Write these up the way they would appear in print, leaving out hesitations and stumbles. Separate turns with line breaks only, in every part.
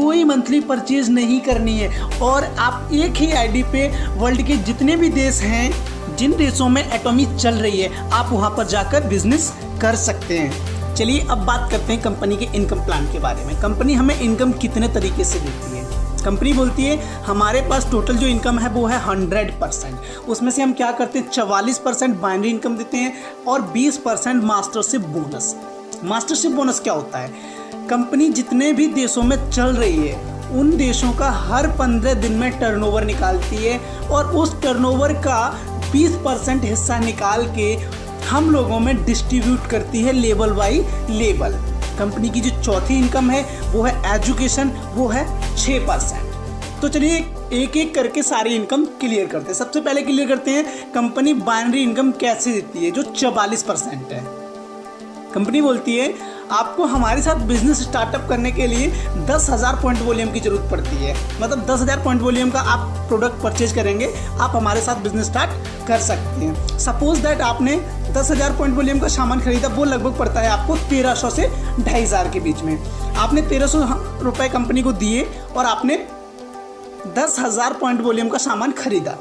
कोई monthly purchase नहीं करनी है और आप एक ही आईडी पे वर्ल्ड के जितने भी देश हैं, जिन देशों में एटॉमी चल रही है, आप वहां पर जाकर बिजनेस कर सकते हैं। चलिए अब बात करते हैं कंपनी के इनकम प्लान के बारे में। कंपनी हमें इनकम कितने तरीके से देती है? कंपनी बोलती है हमारे पास टोटल जो इनकम है वो है 100%। उसमें से हम क्या करते हैं, 44% बाइनरी इनकम देते हैं और 20% मास्टरशिप बोनस। मास्टरशिप बोनस क्या होता है? कंपनी जितने भी देशों में चल रही है उन देशों का हर 15 दिन में टर्नओवर निकालती है और उस टर्नओवर का 20% हिस्सा निकाल के हम लोगों में डिस्ट्रीब्यूट करती है लेवल बाई लेवल। कंपनी की जो चौथी इनकम है वो है एजुकेशन, वो है 6%। तो चलिए एक एक करके सारी इनकम क्लियर करते हैं। सबसे पहले क्लियर करते हैं कंपनी बाइनरी इनकम कैसे देती है, जो 44% है। कंपनी बोलती है आपको हमारे साथ बिजनेस स्टार्टअप करने के लिए 10,000 पॉइंट वॉल्यूम की जरूरत पड़ती है। मतलब 10,000 पॉइंट वॉल्यूम का आप प्रोडक्ट परचेज करेंगे, आप हमारे साथ बिजनेस स्टार्ट कर सकते हैं। सपोज दैट आपने 10,000 पॉइंट वॉल्यूम का सामान खरीदा, वो लगभग पड़ता है आपको 1300 से 2,500 के बीच में। आपने 1300 रुपये कंपनी को दिए और आपने 10,000 पॉइंट वॉल्यूम का सामान खरीदा।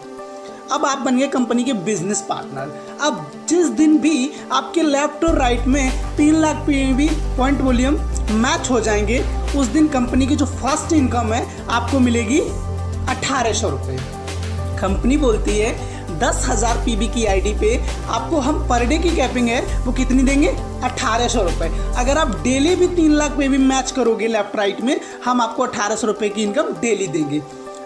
अब आप बन गए कंपनी के बिजनेस पार्टनर। अब जिस दिन भी आपके लेफ्ट और राइट में 3 lakh PV point volume match हो जाएंगे, उस दिन कंपनी की जो फर्स्ट इनकम है आपको मिलेगी 1,800 रुपये। कंपनी बोलती है 10,000 पीबी की आईडी पे आपको हम पर डे की कैपिंग है वो कितनी देंगे, 1,800 रुपये। अगर आप डेली भी 3 लाख पीबी मैच करोगे लेफ्ट राइट में, हम आपको 1,800 रुपये की इनकम डेली देंगे।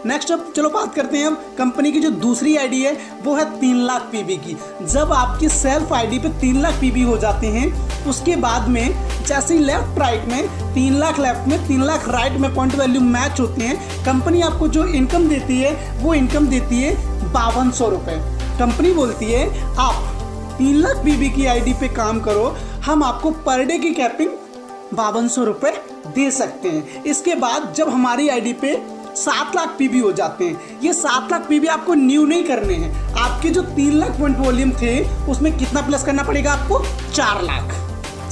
नेक्स्ट अब चलो बात करते हैं अब कंपनी की जो दूसरी आईडी है वो है 3 लाख पीबी की। जब आपकी सेल्फ आईडी पे 3 लाख पीबी हो जाते हैं, उसके बाद में जैसे ही लेफ्ट राइट में 3 लाख लेफ्ट में 3 लाख राइट में पॉइंट वैल्यू मैच होते हैं, कंपनी आपको जो इनकम देती है वो इनकम देती है 5,200 रुपये। कंपनी बोलती है आप 3 लाख पीबी की आईडी पे काम करो, हम आपको पर डे की कैपिंग 5,200 रुपये दे सकते हैं। इसके बाद जब हमारी आईडी पे 7 लाख पीबी हो जाते हैं, ये 7 लाख पीबी आपको न्यू नहीं करने हैं। आपके जो 3 लाख पॉइंट वॉल्यूम थे उसमें कितना प्लस करना पड़ेगा आपको, 4 लाख।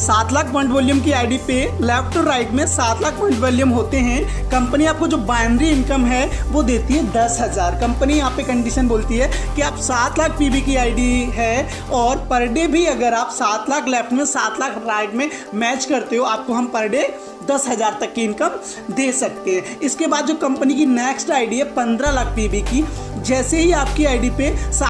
7 लाख पॉइंट वॉल्यूम की आईडी पे लेफ्ट और राइट में 7 लाख पॉइंट वॉल्यूम होते हैं। कंपनी आपको जो बाइनरी इनकम है वो देती है 10,000। कंपनी यहाँ पे कंडीशन बोलती है कि आप 7 लाख पीबी की आईडी है और पर डे भी अगर आप 7 लाख लेफ्ट में 7 लाख राइट में मैच करते हो, आपको हम पर डे 10,000 तक की इनकम दे सकते हैं। इसके बाद जो कंपनी की नेक्स्ट आईडी है 15 लाख पीबी की, जैसे ही आपकी आईडी पे